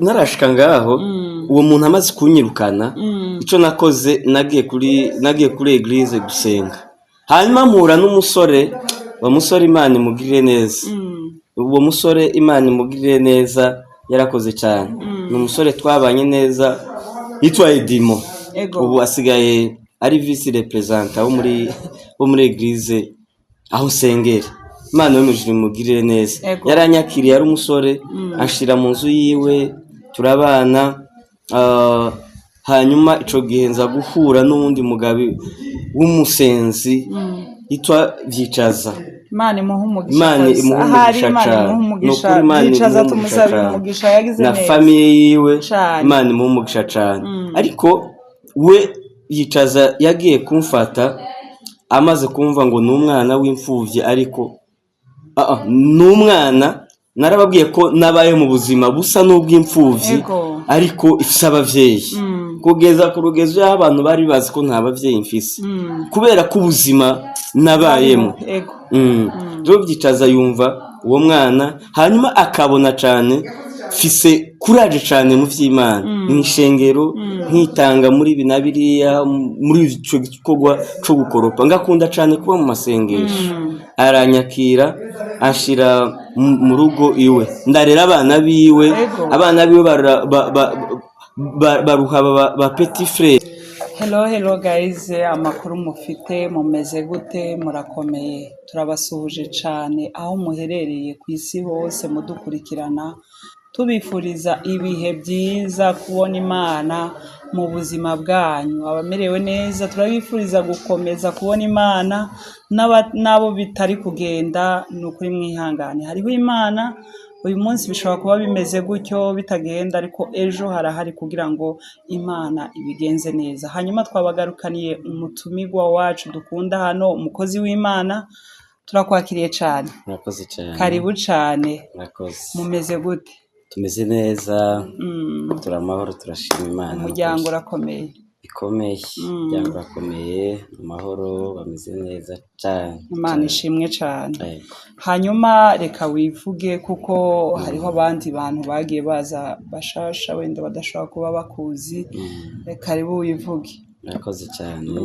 narashika ngaho uwo muntu amaze kunyirukana ico nakoze nagiye kuri eglise gusenga hanyuma mpura n'umusore wa musore Imana imugirire neza uwo musore Imana imugirire neza yarakoze cyane n'umusore twabanye neza yitwa Edimo ubu asigaye ari vice represent wo muri eglise aho sengera Imana yo mujuru imugirire neza yaranyakiriye ari umusore ashira mu nzu yiwe turabana hanyuma ico gihe nza guhura n'undi mugabi w'umusenzi yitwa Vyicaza Imana imuhumugisha Vyicaza tumusabira umugisha yagize neza na famille yiwe Imana imuhumugisha cyane ariko we Vyicaza yagiye kumfata amaze kumva ngo n'umwana w'imfuvyi ariko n'umwana narababwiye ko nabaye mu buzima busa n'ubw'imfuvyi ariko ifise abavyeyi kugeza ku rugezo y'abantu bari bazi ko nta bavyeyi mfise kubera ko ubuzima nabayemo rero Vyicaza yumva uwo mwana hanyuma akabona cyane fise kuraje cyane mu vy'Imana n'ishengero nkitanga muri binabiriya muri ico gikorwa cyo gukoropa ngakunda cyane kuba mu masengesho aranyakira ashira mu rugo iwe ndarera abana biwe baruha ba petit frère. Hello guys, amakuru mufite mumeze gute? Murakomeye? Turabasuhuje cyane aho muherereye ku isi hose mudukurikirana, tubifuriza ibihe byiza, kubona Imana mu buzima bwanyu. Abamerewe neza turabifuriza gukomeza kubona Imana, nabo bitari kugenda n'ukuri mwihangane. Hariho Imana uyu munsi bishobora kuba bimeze gutyo bitagenda, ariko ejo harahari kugira ngo Imana ibigenze neza. Hanyuma twabagarukaniye umutumigwa wacu dukunda hano, umukozi w'Imana. Turakwakiriye cyane. Murakoze cyane. Karibu cyane. Murakoze. Mumeze gute? Tumeze neza. Turamahoro, turashima Imana. Umuryango urakomeye? Ikomeye. Umuryango urakomeye, amahoro, bameze neza cyane. Imana ishimwe cyane. Hanyuma reka wivuge kuko hariho abandi bantu bagiye baza bashasha wenda badashobora kuba bakuzi. Karibu wivuge. Murakoze cyane.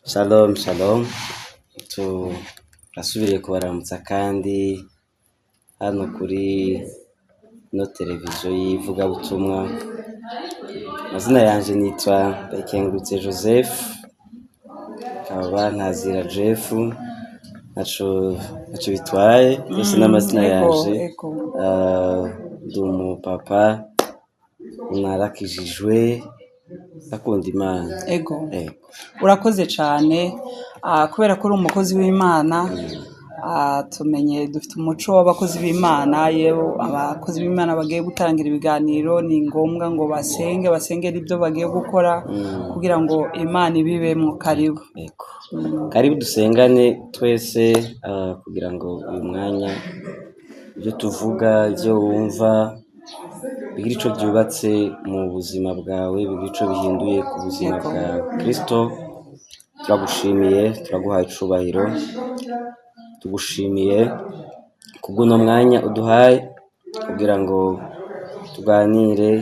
Shalom. Turasubiriye kubaramutsa kandi hano kuri no televiziyo y'ivugabutumwa. Amazina yanje nitwa Ndayikengurutse Joseph, kaba ntazira Jeff, naco bitwaye byose n'amazina yanje. Ndi umupapa narakijijwe, akunda Imana. Urakoze cyane kubera ko uri umukozi w'Imana. Tumenye dufite umuco w'abakozi b'Imana. Yewe abakozi b'Imana bagiye gutangira ibiganiro ni ngombwa ngo basengere ibyo bagiye gukora kugira ngo Imana ibibemwo. Karibu dusengane twese kugira ngo uyu mwanya ibyo tuvuga, ibyo wumva bigira ico byubatse mu buzima bwawe, bigira ico bihinduye ku buzima bwawe. Kristo, turagushimiye, turaguhaye icubahiro, tugushimiye kubw'uno mwanya uduhaye kugira ngo tuganire,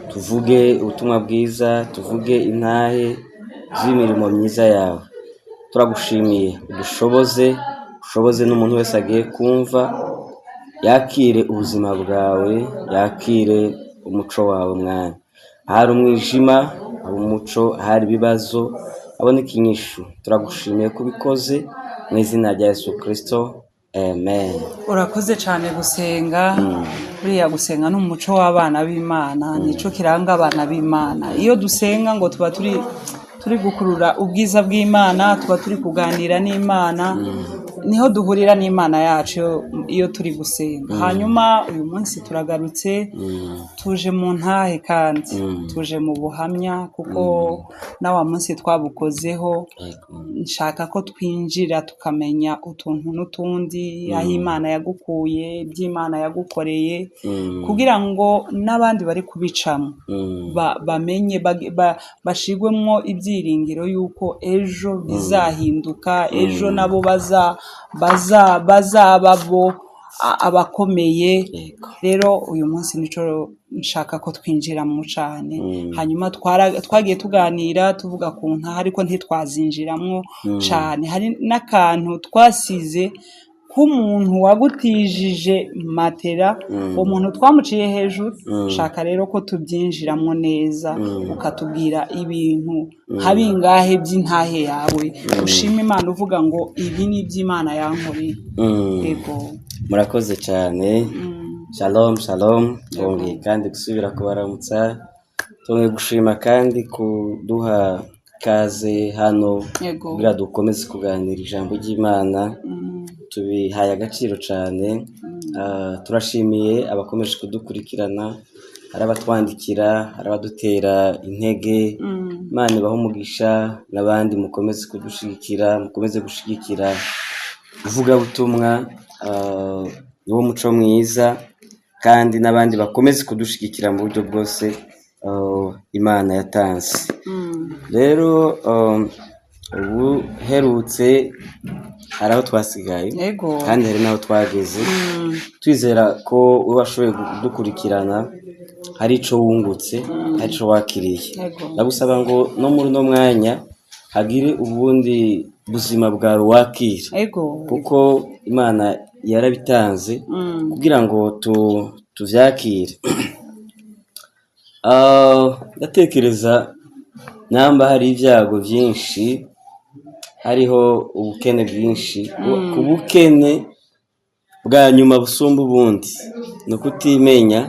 tuvuge ubutumwa bwiza, tuvuge intahe z'imirimo myiza yawe. Turagushimiye, ushoboze n'umuntu wese agiye kumva, yakire ubuzima bwawe, yakire umuco wawe mwana. Ahari umwijima aba umuco, ahari ibibazo aboneka inyishu. Turagushimiye kubikoze mu izina rya Yesu Kristo, amen. Urakoze cyane gusenga. Buriya gusenga n'umuco w'abana b'Imana, nico kiranga abana b'Imana. Iyo dusenga ngo tuba turi gukurura ubwiza bw'Imana, tuba turi kuganira n'Imana, niho duhurira n'Imana yacu iyo turi gusenga. Hanyuma uyu munsi turagarutse, tuje mu ntahe kandi tuje mu buhamya kuko na wa munsi twabukozeho. Nshaka ko twinjira tukamenya utuntu n'utundi, aho Imana yagukuye, iby'Imana yagukoreye, kugira ngo n'abandi bari kubicamo bamenye, bashigwemo ibyiringiro yuko ejo bizahinduka, ejo nabo bazaba bo abakomeye. Rero uyu munsi nico nshaka ko twinjiramo cane. Hanyuma twagiye tuganira tuvuga ku ntaha ariko ntitwazinjiramwo cane. Hari n'akantu twasize k'umuntu wagutijije matera, uwo muntu twamuciye hejuru. Shaka rero ko tubyinjiramo neza, ukatubwira ibintu habingahe by'intahe yawe ushima Imana uvuga ngo ibi ni iby'Imana yankoreye. Yego, murakoze cyane. Shalom shalom. Twongeye kandi gusubira kubaramutsa, twongeye gushima kandi kuduha kaze hano kugira dukomeze kuganira ijambo ry'Imana. Tubihaye agaciro cyane. Turashimiye abakomeje kudukurikirana, hari abatwandikira, hari abadutera intege. Imana ibahe umugisha, n'abandi mukomeze kudushigikira, mukomeze gushigikira ivugabutumwa niwo muco mwiza, kandi n'abandi bakomeze kudushigikira mu buryo bwose Imana yatanze. Rero ubu herutse hari aho twasigaye kandi hari n'aho twageze. Twizera ko wowe washoboye kudukurikirana hari ico wungutse, hari ico wakiriye. Ndagusaba ngo no muri uno mwanya hagire ubundi buzima bwawe wakira, kuko Imana yarabitanze kugira ngo tuvyakire. Ndatekereza namba hari ibyago byinshi, hariho ubukene bwinshi. Ku bukene bwa nyuma busumba ubundi no kutimenya,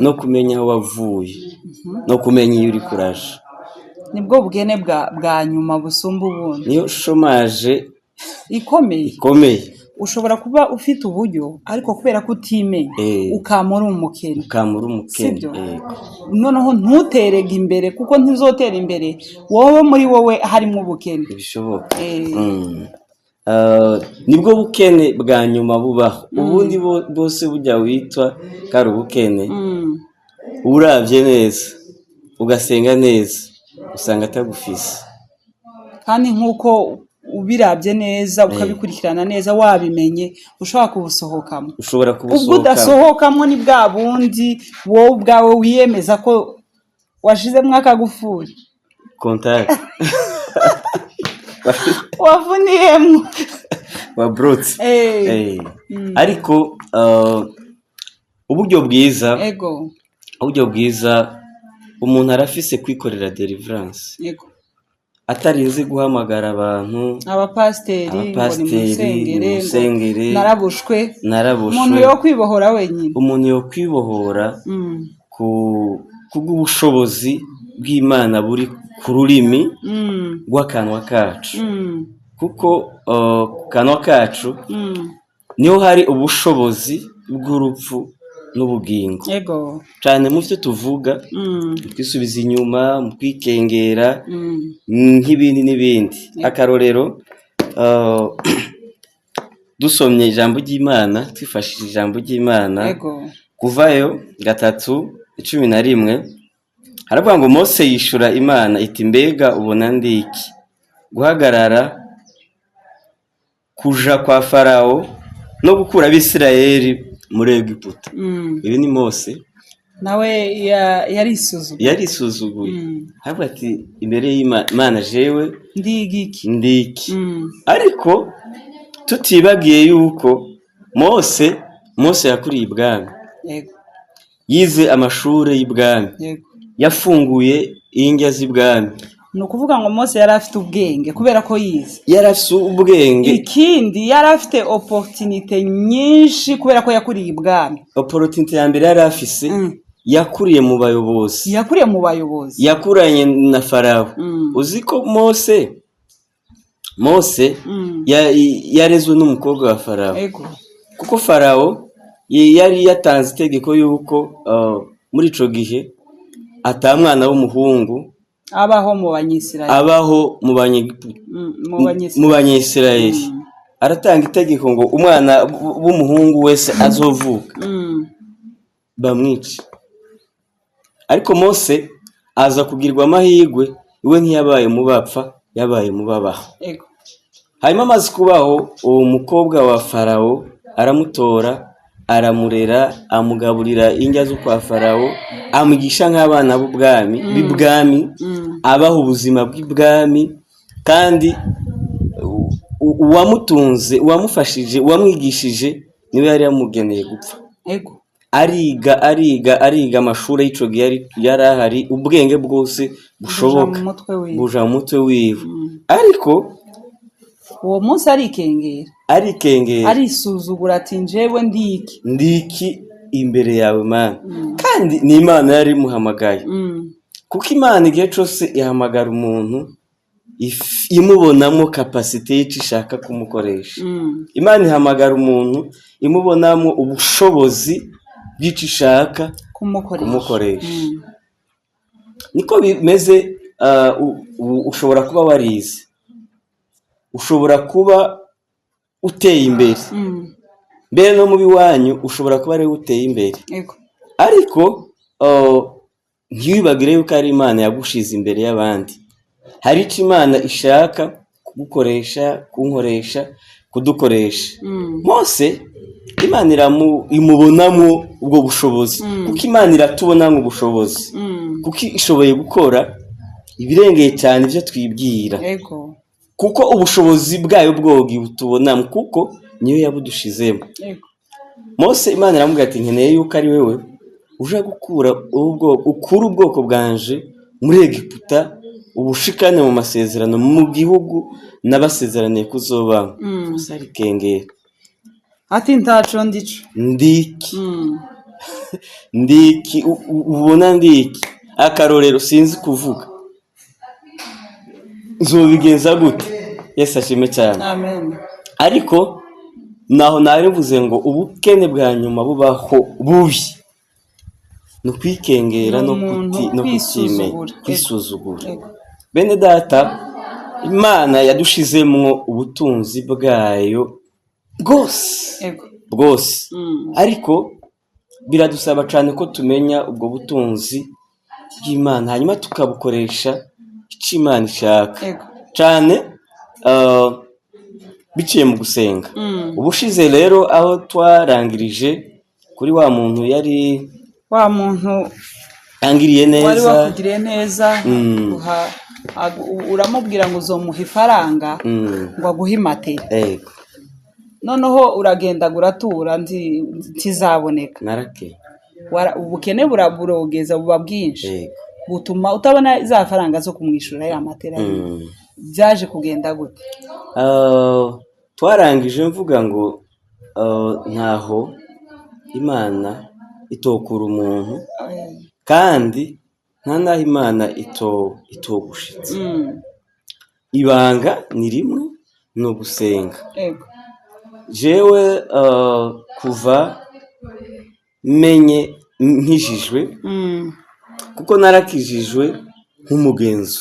no kumenya aho wavuye, no kumenya iyo uri kuraje. Nibwo bukene bwa nyuma busumba ubundi. Niyo shomaje ikomeye. Ushobora kuba ufite uburyo ariko kubera ko utimenya ukamura umukene. Sibyo? Noneho ntuterega imbere, kuko ntizotera imbere wowe muri wowe harimo ubukene. Bishoboka. Nibwo bukene bwa nyuma bubaho. Ubundi bose bujya witwa kari ubukene. Uravye neza ugasenga neza usanga atagufise, kandi nkuko ubirabye neza ukabikurikirana neza wabimenye ushobora kubusohokamo. Ubwo udasohokamo ni bwa bundi wowe ubwawe wiyemeza ko washizemo akagufuri contact wavuniyemo wabrutse. Ariko uburyo bwiza umuntu arafise kwikorera deliverance, atarinze guhamagara abantu, abapasteri musengere narabushwe. Umuntu yo kwibohora kubw'ubushobozi bw'Imana buri ku rurimi rw'akanwa kacu. Kuko ku kanwa kacu niho hari ubushobozi bw'urupfu n'ubugingo. Cyane mu byo tuvuga, twisubiza inyuma, mu kwikengera n'ibindi. Akarorero, dusomye ijambo ry'Imana, twifashishije ijambo ry'Imana, Kuvayo 3:11 haravuga ngo Mose yishura Imana iti, mbega ubona ndiki guhagarara kuja kwa Farawo no gukura Abisirayeli muri Egiputa. Ibi ni Mose nawe yarisuzuguye. Haravuga ati, imbere y'Imana jewe ndiki. Ariko tutibagiye yuko Mose yakuriye ibwami, yize amashuri y'ibwami, yafunguye indya z'ibwami. Ni ukuvuga ngo Mose yari afite ubwenge kubera ko yize. Yari afite ubwenge. Ikindi yari afite opportunité nyinshi kubera ko yakuriye ibwami. Opportunité ya mbere yari afise, yakuriye mu bayobozi. Yakuranye na Farawo. Uzi ko Mose yarezwe n'umukobwa wa Farawo. Kuko Farawo yari yatanze itegeko yuko muri ico gihe atamwana w'umuhungu abaho mu Banyisirayeli. Aratanga itegeko ngo umwana w'umuhungu wese azovuka bamwice. Ariko Mose aza kugirwa amahirwe, iwe ntiyabaye mu bapfa, yabaye mu babaho. Hanyuma amaze kubaho, uwo mukobwa wa Farawo aramutora aramurera amugaburira indya zo kwa Farawo amwigisha nk'abana b'ibwami abaha ubuzima bw'ibwami kandi uwamutunze uwamufashije uwamwigishije niwe yari yamugeneye gupfa. ariga amashuri y'ico gihe yari ahari ubwenge bwose bushoboka buja mu mutwe wiwe ariko uwo munsi arikengera arisuzugura ati njyewe ndiki imbere yawe Mana kandi ni Imana yari imuhamagaye kuko Imana igihe cyose ihamagara umuntu imubonamo kapasite y'icyo ishaka kumukoresha. Imana ihamagara umuntu imubonamo ubushobozi bw'icyo ishaka kumukoresha. Niko bimeze. Ushobora kuba warize, ushobora kuba uteye imbere mbere no mu biwanyu ushobora kuba ari uteye imbere ariko ntibibagire yuko ari Imana yagushize imbere y'abandi. Hari icyo Imana ishaka kugukoresha, kunkoresha, kudukoresha. Mose Imana imubonamo ubwo bushobozi kuko Imana iratubonamo ubushobozi kuko ishoboye gukora ibirengeye cyane ibyo twibwira kuko ubushobozi bwayo bwogi butubonamo kuko niyo yabudushizemo. Mose Imana iramubwira ati nkeneye yuko ari wewe uje gukura ubwoko bwanje muri Egiputa ubushikane mu masezerano mu gihugu n'abasezeraniye kuzobamo. Mose arikengera ati ntaco ndiki ubona ndiki akarorero sinzi kuvuga nzobigenza gute. Yesu ashime cyane. Amen. Ariko naho narivuze ngo ubukene bwa nyuma bubaho bubi no kwikengera no kwisuzugura. Bene data, Imana yadushizemwo ubutunzi bwayo bwose ariko biradusaba cyane ko tumenya ubwo butunzi bw'Imana hanyuma tukabukoresha icyo Imana ishaka cyane biciye mu gusenga. Ubushize rero aho twarangirije kuri wa muntu angiriye neza, wari wakugiriye neza, uramubwira ngo uzomuha ifaranga ngo aguhe imatera, noneho uragenda guratura ntizaboneka. Ubukene burogeza buba bwinshi butuma utabona za faranga zo kumwishura ya matera. Byaje kugenda gute? Twarangije mvuga ngo ntaho Imana itokura umuntu kandi nta naho Imana itogushitse. Ibanga ni rimwe, ni ugusenga. Jewe kuva menye nkijijwe kuko narakijijwe nk'umugenzo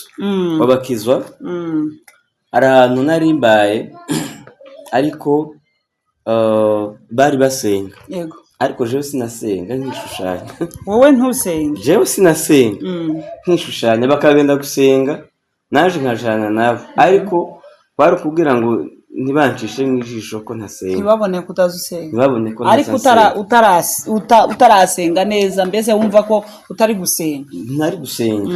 w'abakizwa. Ari ahantu nari mbaye ariko bari basenga ariko jewe sinasenga nkishushanya. Wowe ntusenge? Jewe sinasenga nkishushanya, bakagenda gusenga naje nkajana nabo ariko bari kubwira ngo ntibancishe nk'ijisho ko ntasenga, ntibabone ko utazusenga, ntibabone ko ariko utarasenga neza, mbese wumva ko utari gusenga. Ntari gusenga.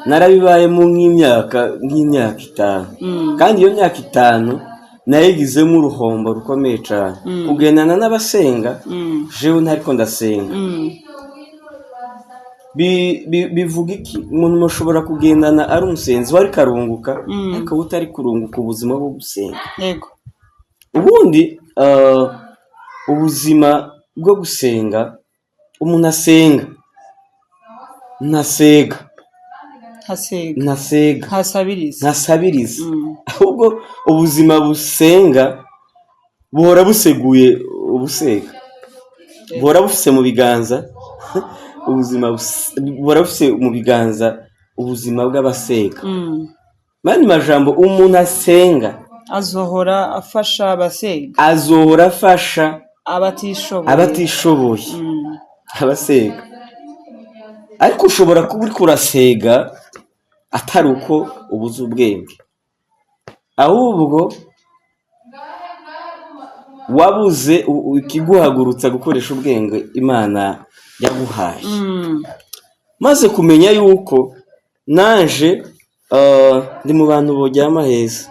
Narabibayemo nk'imyaka 5 kandi iyo myaka 5 nayigizemo uruhombo rukomeye cyane kugendana n'abasenga. Jewe ntariko ndasenga. Bivuga iki? Umuntu mushobora kugendana ari umusenzi wari karunguka ariko utari kurunguka ubuzima bwo gusenga. Ubundi ubuzima bwo gusenga, umuntu asenga ntasabiriza ahubwo ubuzima busenga buhora buseguye ubusega, buhora bufise mu biganza ubuzima buhora bufise mu biganza ubuzima bw'abasega. Mani majambo, umuntu asenga azohora afasha abasega, azohora afasha abatishoboye abasega. Ariko ushobora kuba uri kurasega atari uko ubuze ubwenge, ahubwo wabuze ikiguhagurutsa gukoresha ubwenge Imana yaguhaye. Maze kumenya yuko naje ndi mu bantu boryama heza,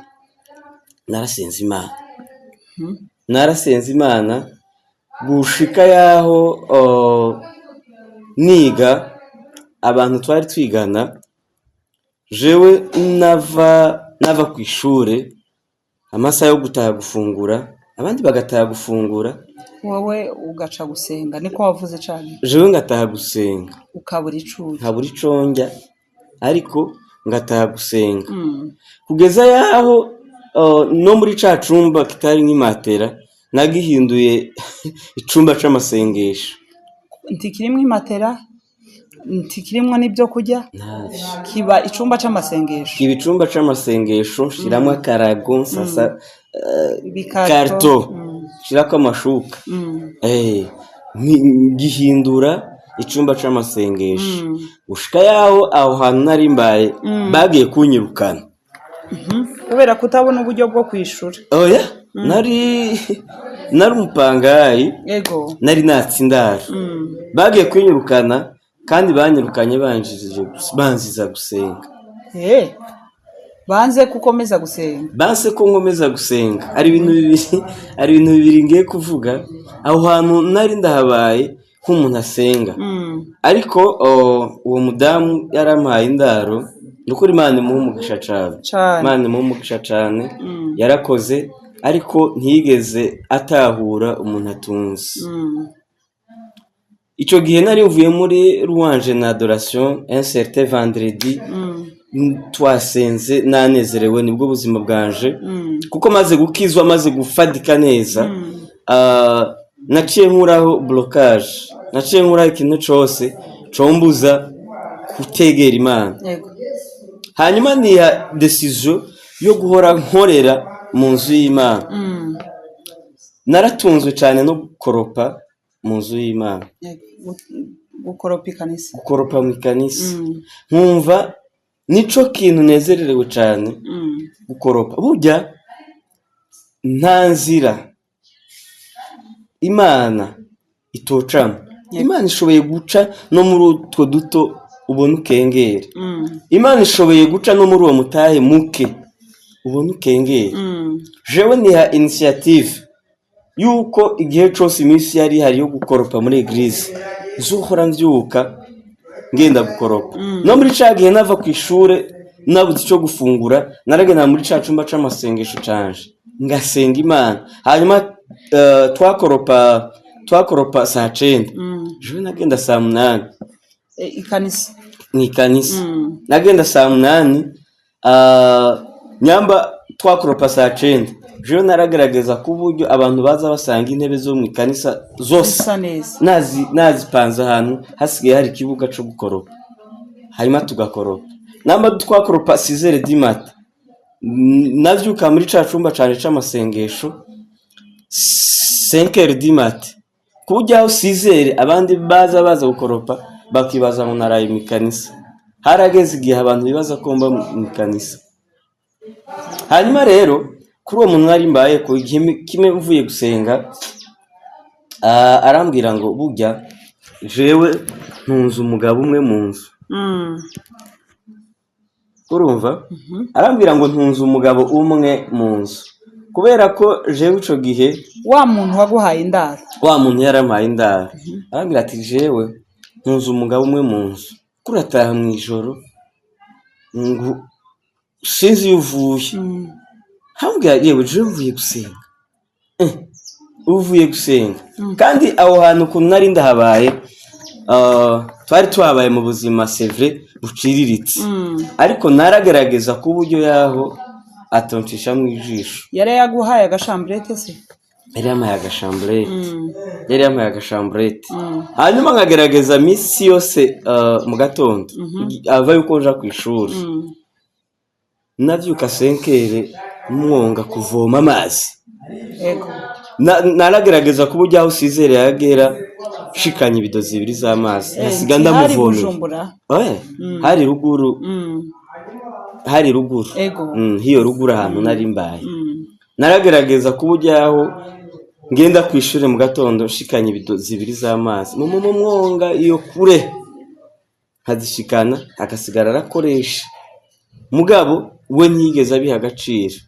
narasenze Imana gushika yaho niga abantu twari twigana, jewe nava ku ishure amasaha yo gutaha gufungura, abandi bagataha gufungura, wowe ugaca gusenga. Niko wavuze cyane? Jewe ngataha gusenga, ukabura icuya, nkabura iconjya, ariko ngataha gusenga kugeza yaho no muri ca cumba kitari nk'imatera nagihinduye icumba c'amasengesho. Ntikirimwo imatera, ntikirimwo n'ibyo kurya, kiba icumba c'amasengesho. Kiba icumba c'amasengesho, shiramwo akarago, nsasa karto, shirako amashuka, gihindura icumba c'amasengesho. Gushika yaho aho hantu nari mbaye bagiye kunyirukana kubera kutabona uburyo bwo kwishura. Oya, nari umupangayi, nari natsindara, bagiye kunyirukana kandi banyirukanye banziza gusenga. Banze kukomeza gusenga? Banse ko nkomeza gusenga. Ari ibintu bibiri ngiye kuvuga. Aho hantu nari ndahabaye nk'umuntu asenga, ariko uwo mudamu yarampaye indaro, nukuri Imana imuha umugisha cane, Imana imuha umugisha cane, yarakoze, ariko ntiyigeze atahura umuntu atunze. Ico gihe nari mvuye muri louange na adoration un certain vendredi, twasenze nanezerewe, nibwo buzima bwanje, kuko maze gukizwa, maze gufadika neza, naciye nkuraho blocage, naciye nkuraho ikintu cose combuza kutegera Imana. Hanyuma niha decision yo guhora nkorera mu nzu y'Imana. Naratunzwe cyane no gukoropa mu nzu y'Imana. Gukoropa mu ikanisa. Nkumva nico kintu nezererewe cyane, gukoropa. Burya nta nzira Imana itocamo. Imana ishoboye guca no muri utwo duto ubona ukengera. Imana ishoboye guca no muri uwo mutahe muke ubona ukengera. Jewe niha initiative yuko igihe cose iminsi yari hari yo gukoropa muri eglise, nzohora mvyuka ngenda gukoropa. No muri ca gihe nava ku ishure nabuze ico gufungura, naragenda muri ca cumba c'amasengesho canje ngasenga Imana. Hanyuma twakoropa saa 9, jewe nagenda saa 8 ikanisa. Nagenda saa 8, nyamba twakoropa saa 9, jewe naragerageza ku buryo abantu baza basanga intebe zo mu ikanisa zose nazipanze ahantu hasigaye hari ikibuga co gukoropa, hanyuma tugakoropa. Namba twakoropa 6h du matin, navyuka muri ca cumba cane c'amasengesho 5h du matin, ku buryo aho 6h abandi baza gukoropa bakibaza ngo naraye mu ikanisa. Harageze igihe abantu bibaza ko mba mu ikanisa. Hanyuma rero kuri uwo muntu nari mbaye ko kimwe mvuye gusenga, arambwira ngo burya jewe ntunze umugabo umwe mu nzu. Urumva? Arambwira ngo ntunze umugabo umwe mu nzu, kubera ko jewe ico gihe wa muntu waguhaye indaro, wa muntu yarampaye indaro, arambwira ati jewe ntunze umugabo umwe mu nzu, kurataha mu ijoro ngo sinzi uvuye. Hambwira yewe jewe mvuye gusenga. Uvuye gusenga. Kandi aho hantu ukuntu nari ndahabaye, twari tuhabaye mu buzima c'est vrai buciriritse, ariko naragerageza ku buryo yaho atoncisha mu ijisho. Yari yaguhaye agashambrete se? Yari yampaye agashambrete. Hanyuma nkagerageza misi yose mu gatondo ava yuko nja ku ishuri, navyuka 5h mwonga kuvoma amazi. Naragerageza ku buryo aho 6h yagera shikanye ibidozi 2 z'amazi, hasiga ndamuvomera. Hari ruguru, hiyo ruguru ahantu nari mbaye. Naragerageza ku buryo aho ngenda ku ishuri mu gatondo nshikanye ibido 2 z'amazi mu mwonga iyo kure nkazishikana akasigara arakoresha mugabo we ntiyigeze abiha agaciro.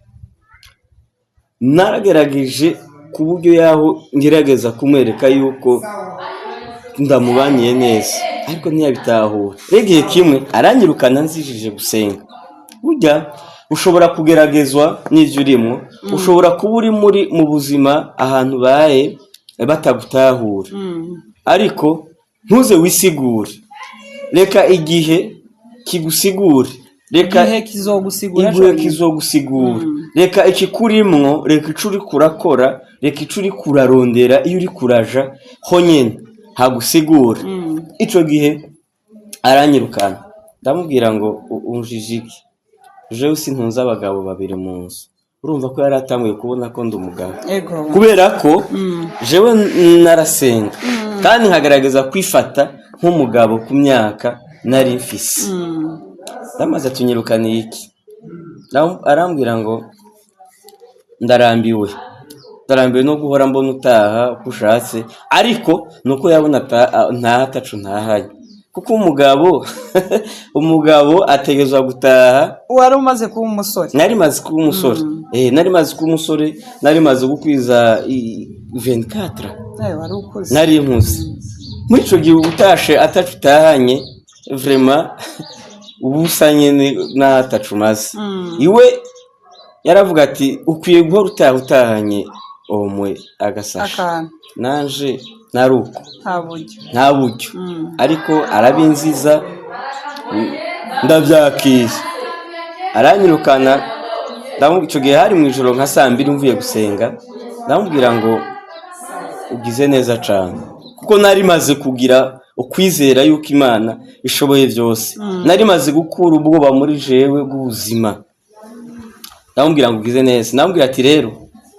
Naragerageje ku buryo yaho ngerageza kumwereka yuko ndamubaniye neza ariko ntiyabitahura. Igihe kimwe aranyirukana nzijije gusenga. Burya ushobora kugeragezwa n'ivyo urimo, ushobora kuba uri mu buzima ahantu baye batagutahura, ariko ntuze wisigure, reka igihe kigusigure, reka igihe kizogusigura, reka ikikurimwo, reka icuri kurakora, reka icuri kurarondera, iyo uri kuraja honyene hagusigura. Ico gihe aranyirukana ndamubwira ngo unjijiki, jewe sintunze abagabo 2 mu nzu. Urumva ko yari atanguye kubona ko ndi umugabo, kubera ko jewe narasenga kandi nkagaragaza kwifata nk'umugabo ku myaka nari mfise. Ndamaze tunyirukaniye iki, arambwira ngo ndarambiwe no guhora mbona utaha uko ushatse, ariko nuko yabona ntatacu ntahaye, kuko umugabo ategezwa gutaha. Wari umaze kuba umusore? Nari maze kuba umusore. Nari maze gukwiza 24. Wari ukuze. Nari nkuze. Muri ico gihe utashe atacu utahanye vraiment ubusanye n'atacu maze. Iwe yaravuga ati ukwiye guhora utahanye omwe agasasha. Nanje naruko nta buryo ariko arabinziza ndavyakira. Aranyirukana ico gihe hari mu ijoro nka 2 mvuye gusenga. Ndamubwira ngo ugize neza cane, kuko nari maze kugira ukwizera yuko Imana ishoboye byose. Nari maze gukura ubwoba muri jewe bw'ubuzima. Ndamubwira ngo ugize neza. Ndamubwira ati rero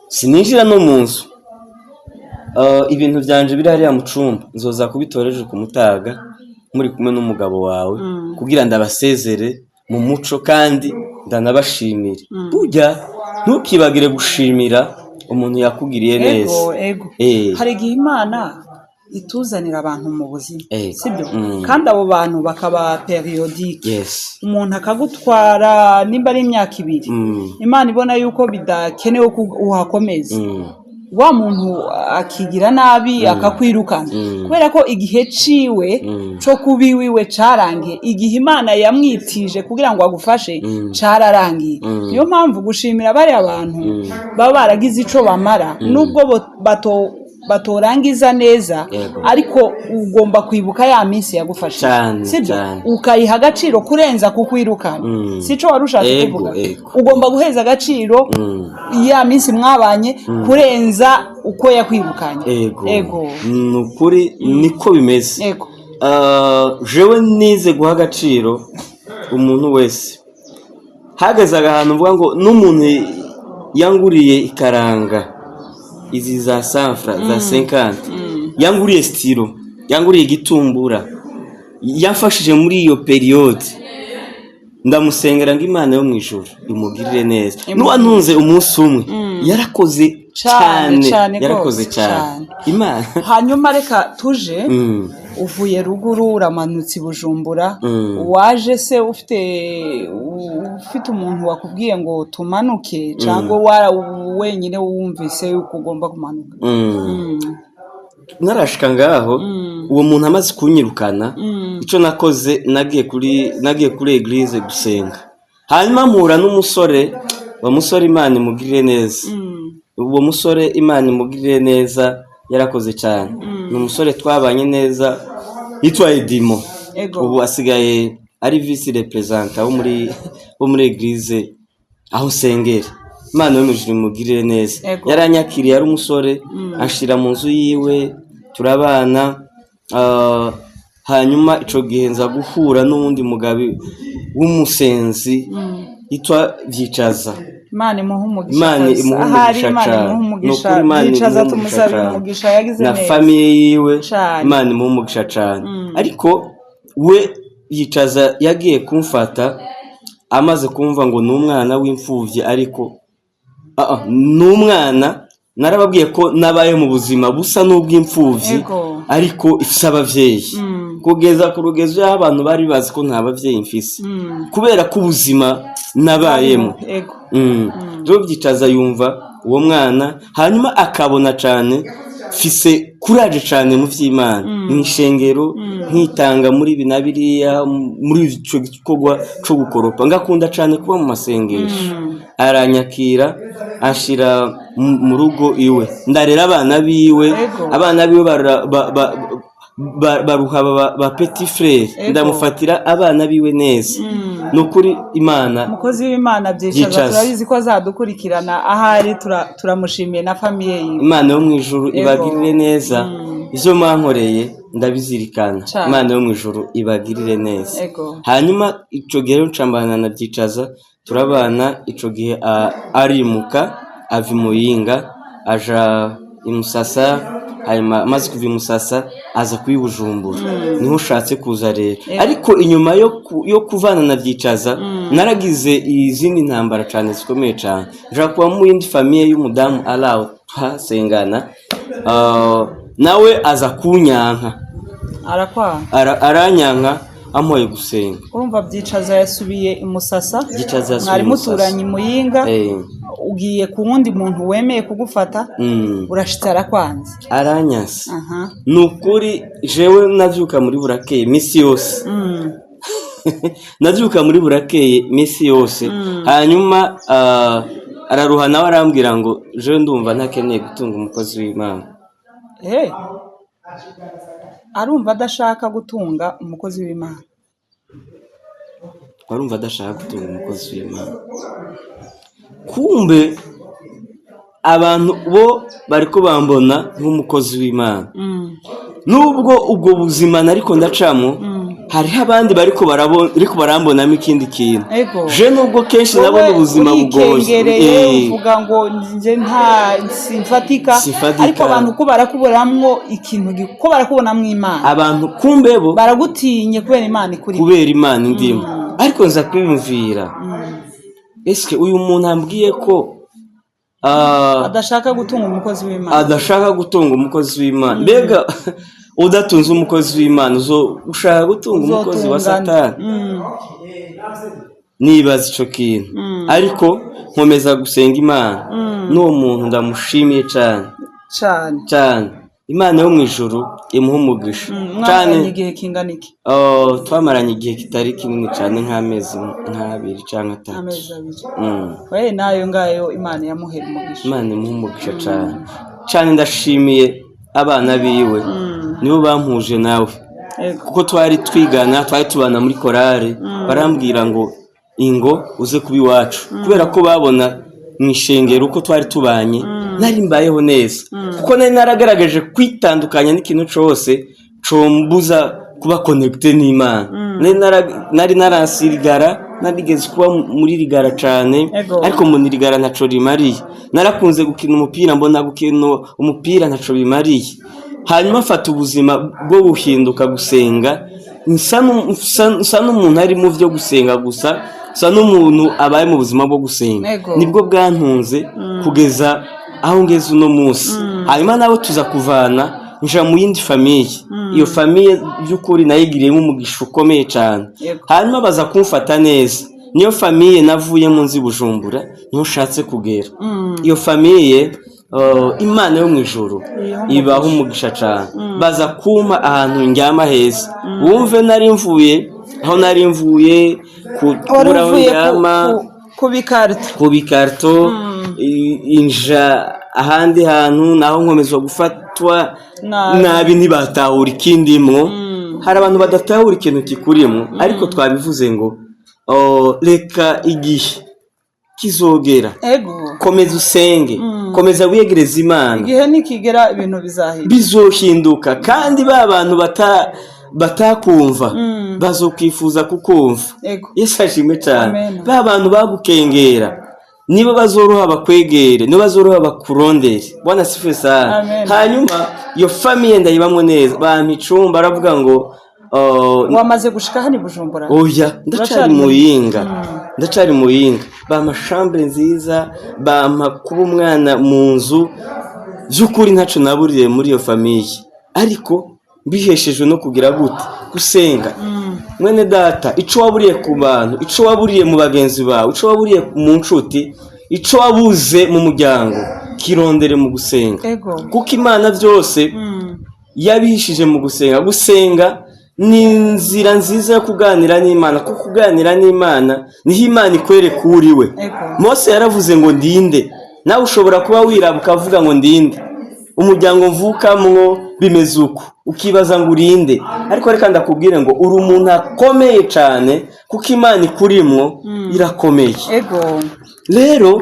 sininjira no mu nzu, ibintu byanje biri hariya mu cumba, nzoza kubitoreje ku mutaga muri kumwe n'umugabo wawe kugira ndabasezere mu muco kandi ndanabashimire. Burya ntukibagire gushimira umuntu yakugiriye neza. Hari igihe Imana ituzanira abantu mu buzima, sibyo? Kandi abo bantu bakaba periodique. Umuntu akagutwara nimba ari imyaka 2, Imana ibona yuko bidakenewe ko uhakomeza, wa muntu akigira nabi akakwirukana, kubera ko igihe ciwe cyo kubiwiwe carangiye, igihe Imana yamwitije kugira ngo agufashe cararangiye. Niyo mpamvu gushimira bari abantu baba baragize ico bamara, nubwo batorangiza neza, ariko ugomba kwibuka ya minsi yagufashe, sibyo? Ukayiha agaciro kurenza kukwirukana. Sico warushatse kuvuga? Ugomba guheza agaciro ya minsi mwabanye kurenza uko yakwirukanye. Nukuri niko bimeze. Jewe nize guha agaciro umuntu wese. Hageze ahantu mvuga ngo n'umuntu yanguriye ikaranga izi za sanfra za 50, yanguriye stilo, yanguriye igitumbura, yafashije muri iyo periode, ndamusengera ngo Imana yo mu ijuru imugirire neza. Nuwantunze umunsi umwe yarakoze cyane, yarakoze cyane Imana. Hanyuma reka tuje, uvuye ruguru uramanutse Bujumbura, waje se ufite umuntu wakubwiye ngo tumanuke cyangwa wenyine wumvise yuko ugomba kumanuka? Narashika ngaho uwo muntu amaze kunyirukana, ico nakoze nagiye kuri eglise gusenga. Hanyuma mpura n'umusore, uwo musore Imana imugirire neza. Uwo musore Imana imugirire neza yarakoze cyane. Ni umusore twabanye neza yitwa Edimo. Ubu asigaye ari vice representa wo muri eglise aho sengera. Imana yo mujuru imugirire neza. Yaranyakiriye, ari umusore ashira mu nzu yiwe, turabana. Hanyuma ico gihe nza guhura n'uwundi mugabi w'umusenzi yitwa Vyicaza. Imana imuhumugisha Vyicaza, tumusabira umugisha, yagize neza na famille yiwe. Imana imuhumugisha cyane. Ariko we Vyicaza yagiye kumfata amaze kumva ngo n'umwana w'imfuvyi, ariko n'umwana narababwiye ko nabaye mu buzima busa n'ubw'imfubyi ariko ifise abavyeyi kugeza ku rugezo y'aho abantu bari bazi ko nta bavyeyi mfise kubera ko ubuzima nabayemo rero byicaza yumva uwo mwana hanyuma akabona cane fise kuraje cane mu vy'Imana mw'ishengero nkitanga muri binabiriya muri ico gikorwa co gukoropa ngakunda cane kuba mu masengesho aranyakira ashira mu rugo iwe ndarera abana biwe baruha ba petit frère ndamufatira abana biwe neza nukuri Imana mukozi w'Imana byicaza turabizi ko azadukurikirana ahari turamushimiye na famille yiwe Imana yo mwijuru ibagirire neza ivyo mankoreye ndabizirikana Imana yo mwijuru ibagirire neza hanyuma ico gihe ncambana na byicaza turabana ico gihe arimuka ava Muyinga aja imusasa hanyuma amaze kuva imusasa aza kuyibujumbura niho ushatse kuza rero ariko inyuma yo kuvana na byicaza naragize izindi ntambara cyane zikomeye cyane nja kuba mu yindi famille y'umudamu araho twasengana nawe aza kunyanka aranyanka amoye gusenga urumva byicaza yasubiye imusasa mwari muturanye Muyinga ugiye ku wundi muntu wemeye kugufata urashitse arakwanze aranyase nukuri jewe navyuka muri burakeye misi yose navyuka muri burakeye misi yose hanyuma araruha nawe arambwira ngo jewe ndumva ntakeneye gutunga umukozi w'Imana arumva adashaka gutunga umukozi w'Imana arumva adashaka gutunga umukozi w'Imana kumbe abantu bo bariko bambona nk'umukozi w'Imana nubwo ubwo buzima nariko ndacamo hariho abandi bariko barambonamo ikindi kintu je nubwo kenshi nabona ubuzima bugoye uvuga ngo nje nta simfatika ariko abantu ko barakuboramwo ikintu ko barakubonamwo Imana abantu kumbe bo baragutinye kubera Imana ikuri kubera Imana indimo ariko nza kwiyumvira eske uyu muntu ambwiye ko adashaka gutunga umukozi w'Imana mbega udatunze umukozi w'Imana ushaka gutunga umukozi wa Satani nibaza ico kintu ariko nkomeza gusenga Imana n'uwo muntu ndamushimiye cyane Imana yo mwijuru imuha umugisha cyane igihe kingana iki twamaranye igihe kitari kinini cyane nk'amezi 2 cyangwa 3 wewe nayo ngayo Imana yamuhera umugisha Imana imuha umugisha cyane ndashimiye abana biwe nibo bampuje nawe kuko twari twigana twari tubana muri korale barambwira ngo ingo uze kuba iwacu kubera ko babona mwishengero uko twari tubanye nari mbayeho neza kuko nari naragaragaje kwitandukanya n'ikintu cyose combuza kuba connecté n'Imana nari narasirigara narigeze kuba muri rigara cyane ariko muri rigara ntaco rimariye narakunze gukina umupira mbona gukina umupira ntaco bimariye hanyuma fata ubuzima bwo guhinduka gusenga nsa n'umuntu ari mu byo gusenga gusa sa n'umuntu abaye mu buzima bwo gusenga nibwo bwantunze kugeza aho ngeze uno munsi hanyuma nabo tuza kuvana nja mu yindi famille iyo famille by'ukuri nayigiriyemo umugisha ukomeye cyane hanyuma baza kumfata neza niyo famille navuye mu nzi Bujumbura niho shatse kugera iyo famille Imana yo mwijuru ibaho umugisha cyane baza kuma ahantu njyama heza wumve nari mvuye kubura njyama ku bikarto inja ahandi hantu naho nkomezwa gufatwa nabi ntibatahura ikindimwo hari abantu badatahura ikintu kikurimo ariko twabivuze ngo reka igihe kizogera komeza usenge komeza wiyegereza Imana igihe nikigera ibintu bizohinduka kandi ba bantu batakumva bazokwifuza kukumva Yesu ashimwe cyane ba bantu bagukengera niba bazoroha bakwegere niba bazoroha bakurondere Bwana sife sana hanyuma iyo famille ndayibamwe neza bampa icumba baravuga ngo wamaze gushika hano i Bujumbura? Oya, ndacari muyinga bampa chambre nziza, bampa kuba umwana mu nzu, by'ukuri ntaco naburiye muri iyo famiye, ariko mbiheshejwe no kugira gute gusenga. Mwene data, ico waburiye ku bantu, ico waburiye mu bagenzi bawe, ico waburiye mu nshuti, ico wabuze mu muryango, kirondere mu gusenga. Kuko Imana byose yabihishije mu gusenga. Gusenga ni inzira nziza yo kuganira n'Imana, kuko kuganira n'Imana niho Imana ikwereka uriwe. Mose yaravuze ngo ndinde, nawe ushobora kuba wiraba ukavuga ngo ndinde, umuryango mvukamwo bimeze uko, ukibaza ngo urinde, ariko reka ndakubwire ngo uri umuntu akomeye cyane, kuko Imana ikurimwo irakomeye. Rero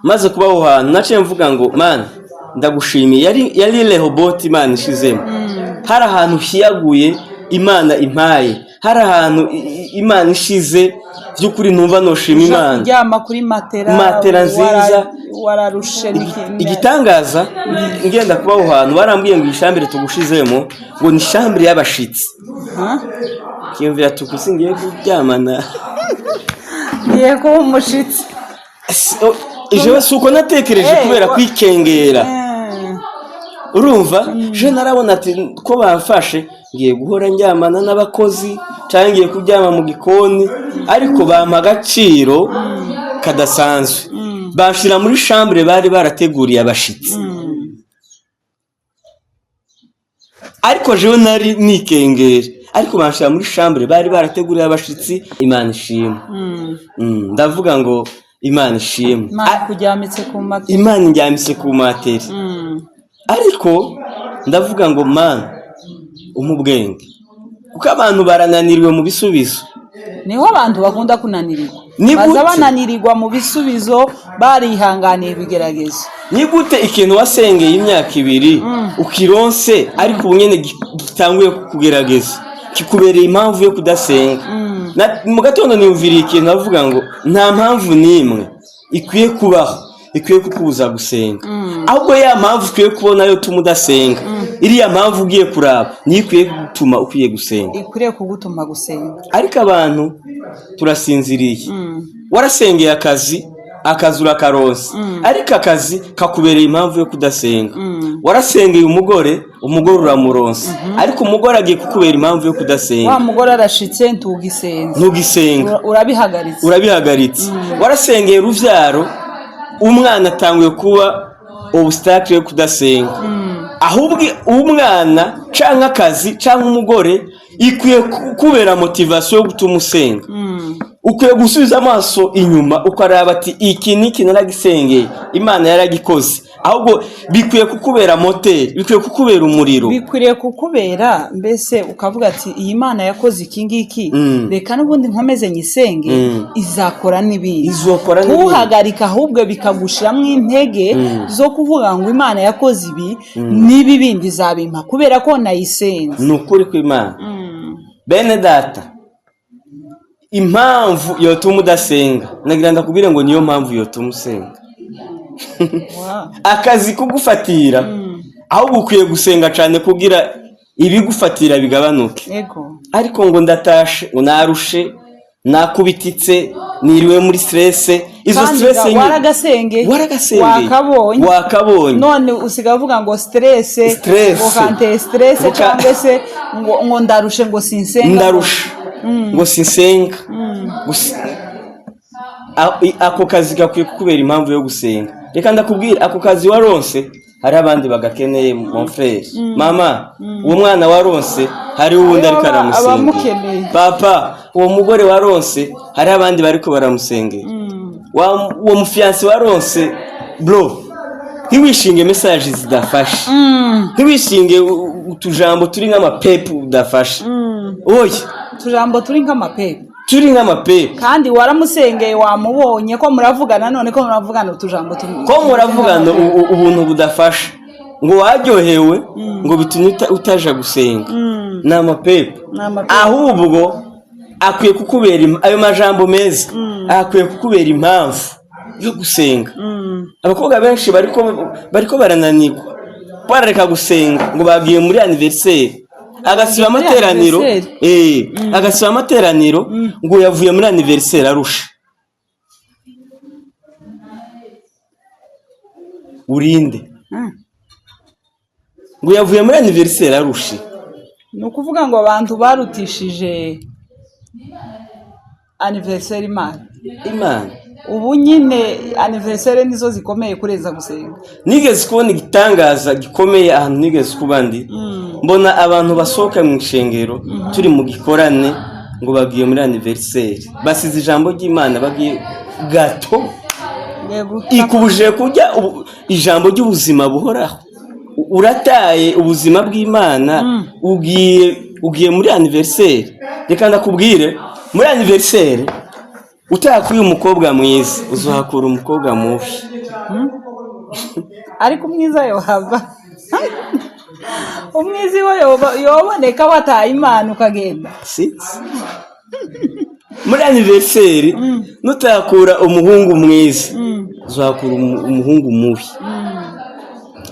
maze kuba aho hantu naciye mvuga ngo Mana ndagushimiye, yari Rehoboti Imana ishizemo, hari ahantu hiyaguye Imana impaye, hari ahantu Imana ishize by'ukuri numva noshima Imana. Kuryama kuri matera nziza, wararushe igitangaza ngenda kuba aho hantu barambwiye ngo ishambire tugushizemo ngo ni shambire y'abashitsi. Kiyumvira tukusingiye kuryamana ngiye kuba umushitsi. Jewe suko natekereje kubera kwikengera, urumva je narabona ati ko bamfashe ngiye guhora njyamana n'abakozi cyangwa ngiye kuryama mu gikoni, ariko bampa agaciro kadasanzwe, bashira muri chambre bari barateguriye abashitsi. Ariko jewe nari nikengera, ariko bashira muri chambre bari barateguriye abashitsi. Imana ishimwe. Ndavuga ngo Imana ishimwe. Imana njyamitse ku materi. Ariko ndavuga ngo Mana umubwenge, kuko abantu barananiriwe mu bisubizo. Niho abantu bakunda kunanirirwa, baza bananirirwa mu bisubizo, barihanganiye ibigeragezo. Ni gute ikintu wasengeye imyaka 2 ukironse, ariko ubunyene gitanguye kugerageza, kikubereye impamvu yo kudasenga. Mu gatondo niyumviriye ikintu avuga ngo nta mpamvu nimwe ikwiye kubaho ikwiye kukubuza gusenga, ahubwo ya mpamvu ikwiye kubona yo tumudasenga, iriya mpamvu ugiye kuraba ni ikwiye gutuma ukwiye gusenga, ikwiye kugutuma gusenga. Ariko abantu turasinziriye. Warasengeye akazi urakaronse, ariko akazi kakubereye impamvu yo kudasenga. Warasengeye umugore uramuronse, ariko umugore agiye kukubera impamvu yo kudasenga. Wa mugore arashitse ntugisenga, urabihagaritse. Warasengeye uruvyaro, umwana atanguye kuba obstacle yo kudasenga. Ahubwo umwana canke akazi canke umugore ikwiye kubera motivation yo gutuma usenga. Ukwiye gusubiza amaso inyuma ukaraba ati iki niki naragisengeye, Imana yaragikoze. Ahubwo bikwiye kukubera moteri, bikwiye kukubera umuriro, bikwiye kukubera mbese ukavuga ati iyi Imana yakoze iki ngiki, reka n'ubundi nkomeze nyisenge, izakora n'ibindi. Uhagarika ahubwo bikagushiramwo intege zo kuvuga ngo Imana yakoze ibi n'ibi bindi zabimpa kubera ko nayisenze. Nukuri ko Imana bene data, impamvu yotuma udasenga nagira ndakubwire ngo niyo mpamvu yotuma usenga. Akazi kugufatira, ahubwo ukwiye gusenga cyane kugira ibigufatira bigabanuke. Ariko ngo ndatashe, ngo narushe, nakubititse, niriwe muri stress, izo stress waragasenge wakabonye none usiga uvuga ngo stress ngo kante stress cyangwa se ngo ndarushe ngo sinsenga, ngo sinsenga. Ako kazi gakwiye kukubera impamvu yo gusenga. Reka ndakubwira, ako kazi waronse hari abandi bagakeneye, mon frère, mama, uwo mwana waronse hari uwundi ariko aramusengera. Papa, uwo mugore waronse hari abandi bariko baramusengera. Uwo mufiance waronse, bro, ntiwishinge message zidafashe, ntiwishinge utujambo turi nk'amapepu udafashe. Oya, utujambo turi nk'amapepu kandi waramusengeye, wamubonye ko muravugana, none ko muravugana utujambo turi ko muravugana ubuntu budafasha, ngo waryohewe ngo bitumye utaja gusenga. N'amapepu. Ahubwo akwiye kukubera ayo majambo meza, akwiye kukubera impamvu yo gusenga. Abakobwa benshi bariko barananirwa, barareka gusenga ngo bagiye muri anniversaire, agasiba amateraniro agasiba amateraniro ngo yavuye muri anniversaire Arusha. Urinde ngo yavuye muri anniversaire Arusha. Ni ukuvuga ngo abantu barutishije anniversaire Imana. Ubu nyine anniversaire nizo zikomeye kurenza gusenga. Nigeze kubona igitangaza gikomeye ahantu nigeze kubandi. Mbona abantu basohoka mu ishengero turi mu gikorane ngo bagiye muri anniversaire. Basize ijambo ry'Imana bagiye gato. Ikubuje kujya ijambo ry'ubuzima buhoraho. Urataye ubuzima bw'Imana ugiye muri anniversaire. Reka ndakubwire muri anniversaire utakuye umukobwa mwiza uzohakura umukobwa mubi. Ariko umwiza yohava. Umwizi we yoboneka wataye Imana ukagenda. Muri anniversaire nutakura umuhungu mwiza uzohakura umuhungu mubi.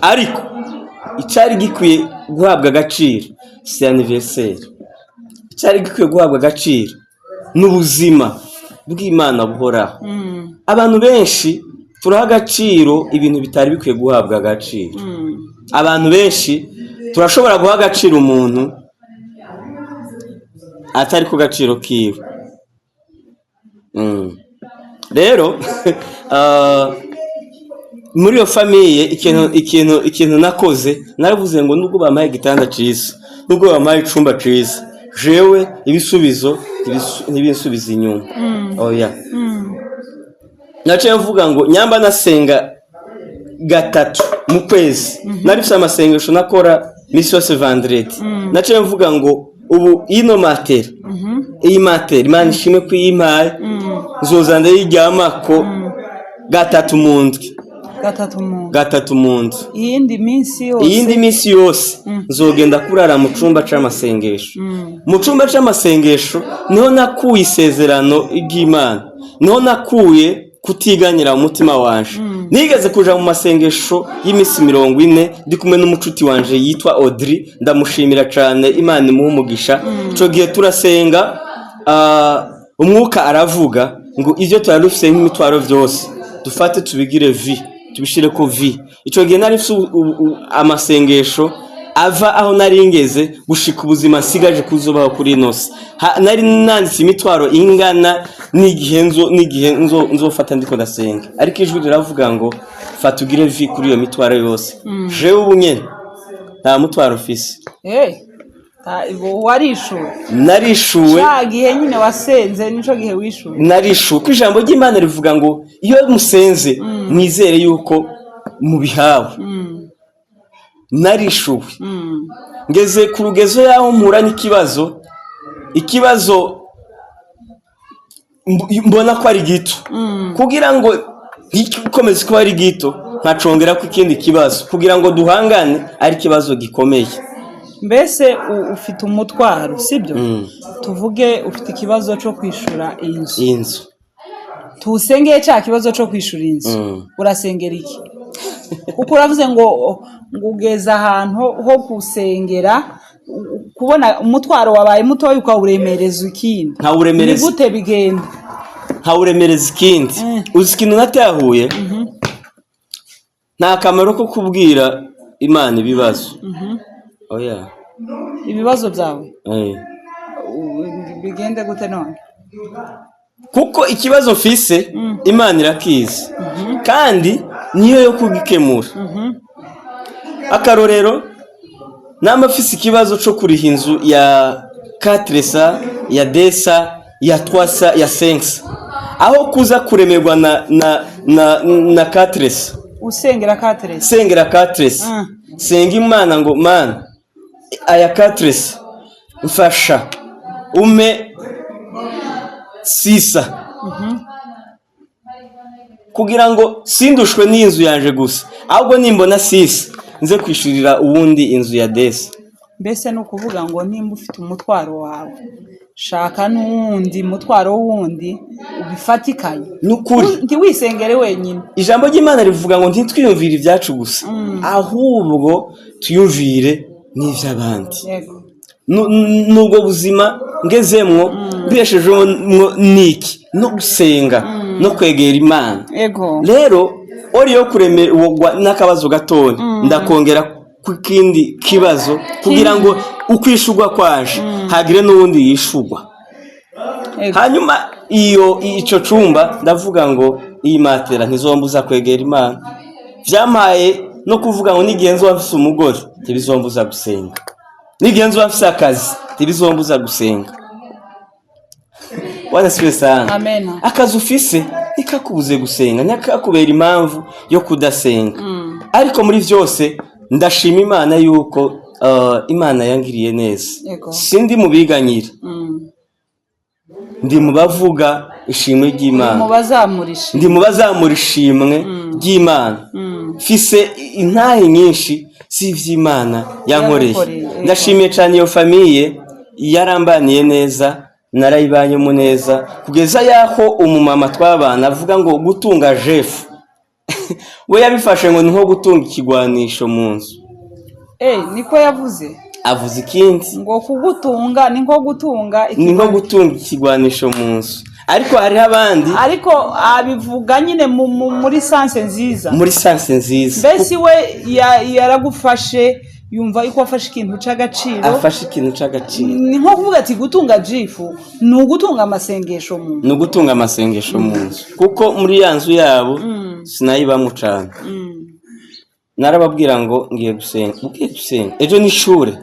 Ariko icyari gikwiye guhabwa agaciro si anniversaire. Icyari gikwiye guhabwa agaciro n'ubuzima bw'Imana buhoraho. Abantu benshi turaha agaciro ibintu bitari bikwiye guhabwa agaciro. Abantu benshi turashobora guha agaciro umuntu atari ku gaciro kiwe. Rero muri iyo famiye ikintu nakoze naravuze ngo nubwo bamaye igitanda cyiza, nubwo bamaye icumba cyiza, jewe ibisubizo ntibisubiza inyuma. Oya. Naciye mvuga ngo nyamba nasenga gatatu mu kwezi. Narifise amasengesho nakora misi yose vendredi. Naciye mvuga ngo ubu ino matera. Iyi matera Imana ishime kuyimpaye. Nzoza ndayiryamako gatatu mu ndwi. Gatatu mu ndwi. Iyindi minsi yose nzogenda kurara mu cumba c'amasengesho. Mu cumba c'amasengesho niho nakuye isezerano ry'Imana. Niho nakuye kutiganyira umutima wanje. Nigeze kuja mu masengesho y'imisi 40 ndi kumwe n'umucuti wanje yitwa Audrey, ndamushimira cyane, Imana imuhe umugisha. Ico gihe turasenga, umwuka aravuga ngo ivyo turarufise nk'imitwaro vyose dufate tubigire tubishire ko ico gihe nari amasengesho ava aho naringeze gushika ubuzima sigaje kuzobaho kuri inose. Nari nanditse imitwaro ingana n'igihe nzofata ndiko ndasenga, ariko ijwi riravuga ngo fata ugire kuri iyo mitwaro yose. Jewe ubu nyene nta mutwaro ufise. Warishuwe. Narishuwe. Gihe nyine wasenze nico gihe wishuwe. Narishuwe ko ijambo ry'Imana rivuga ngo iyo musenze mwizere yuko mubihawe. Narishuwe. Ngeze ku rugezo yaho mpura ikibazo mbona ko ari gito. Kugira ngo gikomeze kuba ari gito nkacongera ko ikindi kibazo kugira ngo duhangane ari kibazo gikomeye. Mbese ufite umutwaro sibyo? Tuvuge ufite ikibazo cyo kwishura inzu. Tusengeye cya kibazo cyo kwishura inzu. Urasengera iki? Kuko uravuze ngo ugeze ahantu ho gusengera kubona umutwaro wabaye muto ukawuremereza ikindi. Nkawuremereza. Ni gute bigenda? Nkawuremereza ikindi. Uzi ikintu natahuye? Nta kamaro ko kubwira Imana ibibazo. Oya. Ibibazo byawe? Bigende gute none? Kuko ikibazo mfise Imana irakizi. Kandi niyo yo kugikemura. Akarorero nama mfise ikibazo cyo kuriha inzu ya 4 ya desa ya 3 ya 5. Aho kuza kuremerwa na 4. Usengera 4. Sengera 4. Senga Imana ngo Mana aya 4 mfasha ume 6. Kugira ngo sindushwe n'inzu yanje gusa, ahubwo nimbona 6 nze kwishurira uwundi inzu ya desa. Mbese no kuvuga ngo nimba ufite umutwaro wawe shaka n'uwundi mutwaro wundi ubifatikanye. Nukuri ntiwisengere wenyine. Ijambo ry'Imana rivuga ngo ntitwiyumvire ibyacu gusa, ahubwo tuyumvire n'ivy'abandi. n'ubwo buzima ngezemwo mbeshejemo niki no gusenga no kwegera Imana. Rero oriyo kuremerwa n'akabazo gatonya ndakongera ku kindi kibazo kugira ngo ukwishugwa kwaje hagire n'ubundi yishugwa. Hanyuma ico cumba ndavuga ngo iyi matera ntizombuza kwegera Imana. Vyamaye no kuvuga ngo nigenzo wafise umugore ntibizombuza gusenga, nigenzo wafise akazi ntibizombuza gusenga. Wana siwe sana. Amen. Akazi ufise nikakubuze gusenga, nyakakubera impamvu yo kudasenga. Ariko muri vyose ndashima Imana yuko Imana yangiriye neza. Sindi mubiganyira. Ndi mubavuga ishimwe ry'Imana. Ndi mubazamura ishimwe ry'Imana. Fise intahe nyinshi z'ivy'Imana yankoreye. Ndashimiye cyane iyo famiye yarambaniye neza, narayibanyemo neza kugeza yaho umumama twabana avuga ngo gutunga Jeff we yabifashe ngo niho gutunga ikigwanisho mu nzu. Niko yavuze. Avuze ikindi ngo kugutunga ni nko gutunga ikigwanisho mu nzu. Ariko hari abandi ariko abivuga nyine muri sanse nziza. Mbese we yaragufashe yumva yuko afashe ikintu c'agaciro. Ni nko kuvuga ati gutunga jifu ni ugutunga amasengesho mu nzu. Kuko muri ya nzu yabo sinayibamo cane. Narababwira ngo ngiye gusenga. Ejo ni ishure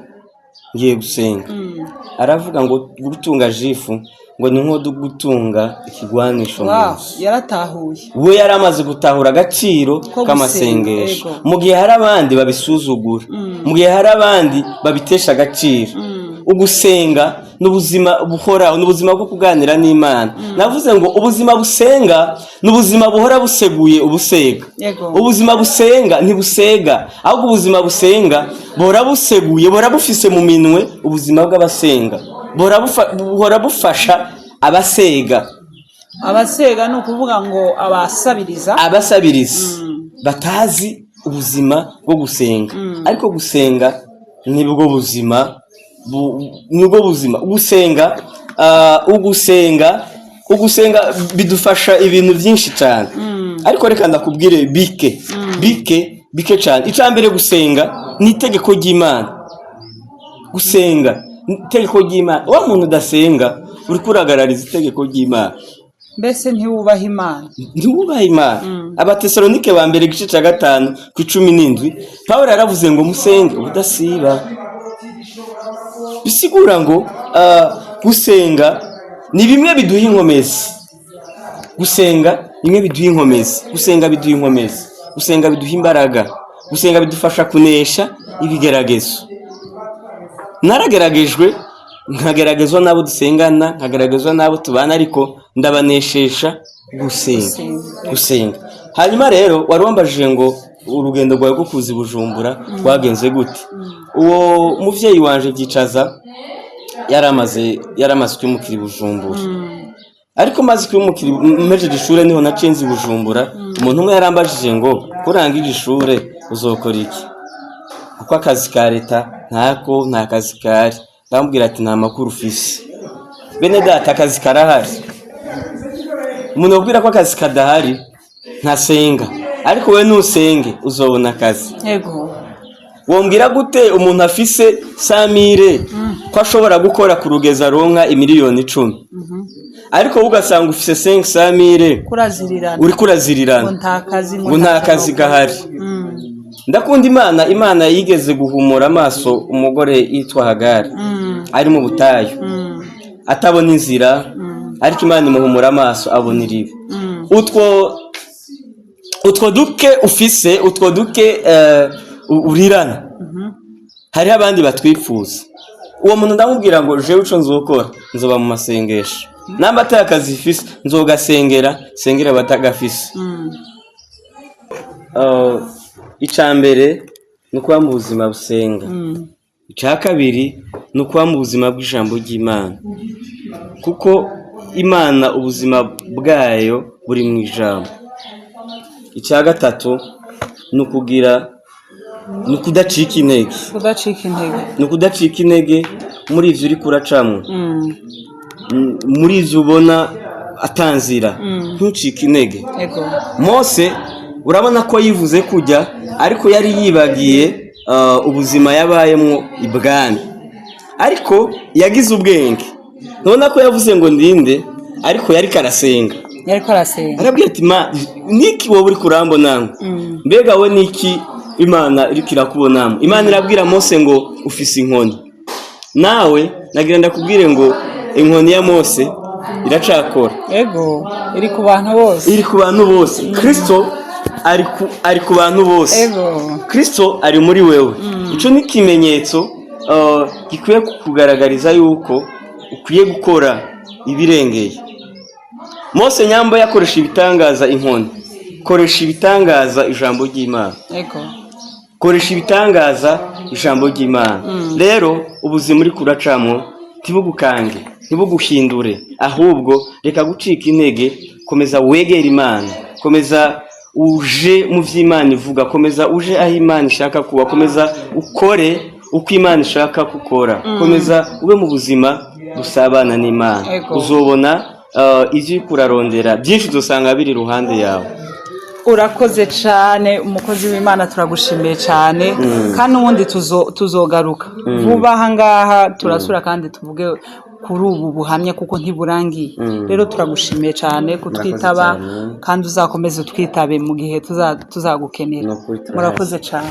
ngiye gusenga. Aravuga ngo gutunga jifu ngo ni nko gutunga ikigwanisho mu nzu. Yaratahuye. We yaramaze gutahura agaciro k'amasengesho. Mu gihe hari abandi babisuzugura, mu gihe hari abandi babitesha agaciro. Ugusenga n'ubuzima buhoraho, n'ubuzima bwo kuganira n'Imana. Navuze ngo ubuzima busenga n'ubuzima buhora buseguye ubusega. Ubuzima busenga ntibusega, ahubwo ubuzima busenga buhora buseguye, buhora bufise mu minwe ubuzima bw'abasenga. Buhora bufasha abasega. Abasega ni ukuvuga ngo abasabiriza batazi ubuzima bwo gusenga. Ariko gusenga nibwo buzima. Ugusenga bidufasha ibintu byinshi cyane. Ariko reka ndakubwire bike cyane. Icambere gusenga ni itegeko ry'Imana. Itegeko ry'Imana. Wa muntu udasenga uri kuragarariza itegeko ry'Imana. Mbese ntiwubaha Imana. Abatesalonike ba mbere igice cya 5:17 Pawulo yaravuze ngo musenge ubudasiba. Bisigura ngo gusenga ni bimwe biduha inkomezi. Gusenga biduha imbaraga. Gusenga bidufasha kunesha ibigeragezo. Narageragejwe nkageragezwa nabo dusengana, nkageragezwa nabo tubana, ariko ndabaneshesha gusenga. Hanyuma rero wari wambajije ngo urugendo rwawe rwo kuza Bujumbura rwagenze gute. Uwo muvyeyi wanje byicaza yaramaze kwimukira Bujumbura. Ariko maze kwimukira mejeje ishure niho nacenze Bujumbura. Umuntu umwe yarambajije ngo kurangije ishure uzokora iki, kuko akazi ka leta nta kazi kari. Ndamubwira ati nta makuru ufise. Bene data akazi karahari. Umuntu ubwira ko akazi kadahari ntasenga, ariko we nusenge uzobona akazi. Wombwira gute umuntu afise 100,000 ko ashobora gukora ku rugeza ronka imiliyoni 10, ariko ugasanga ufise 500,000 uri kurazirirana ngo nta kazi gahari. Ndakunda Imana yigeze guhumura amaso umugore yitwa Hagari ari mu butayu atabona inzira, ariko Imana imuhumura amaso abona iriba. Utwo duke ufise, utwo duke urirana, hari abandi batwifuza. Uwo muntu ndamubwira ngo jewe ico nzokora nzoba mu masengesho. Namba atari akazi ifise nzogasengera batagafise. Icambere nukuba mu buzima busenga. Icya kabiri nukuba mu buzima bw'ijambo ry'Imana, kuko Imana ubuzima bwayo buri mu ijambo. Icya gatatu nukudacika intege. muri ivyo uri kuracamo muri ivyo ubona atanzira ntucike intege. Mose urabona ko yivuze kujya ariko yari yibagiye ubuzima yabayemwo ibwami, ariko yagize ubwenge. Nubona ko yavuze ngo ndinde ariko yari karasenga, arabwira ati niki wowe uri kurambonamo, mbega we niki Imana iri kirakubonamo. Imana irabwira Mose ngo ufise inkoni, nawe nagira ndakubwire ngo inkoni ya Mose iracakora. Iri ku bantu bose. Kristo ari ku bantu bose. Kristo ari muri wewe. Ico ni ikimenyetso gikwiye kukugaragariza yuko ukwiye gukora ibirengeye. Mose nyambo yakoresha ibitangaza inkoni, koresha ibitangaza ijambo ry'Imana. Koresha ibitangaza ijambo ry'Imana. Rero ubuzima uri kuracamo tibugukange, ntibuguhindure, ahubwo reka gucika intege, komeza wegera Imana, komeza uje mu vy'Imana ivuga, komeza uje aho Imana ishaka kuba, komeza ukore uko Imana ishaka gukora, komeza ube mu buzima busabana n'Imana. Uzobona ivyo kurarondera byinshi dusanga biri ruhande yawe. Urakoze cyane umukozi w'Imana, turagushimiye cyane kandi ubundi tuzogaruka vuba aha ngaha turasura kandi tuvuge kuri ubu buhamya kuko ntiburangiye. Rero turagushimiye cyane kutwitaba kandi uzakomeze utwitabe mu gihe tuzagukenera. Murakoze cyane.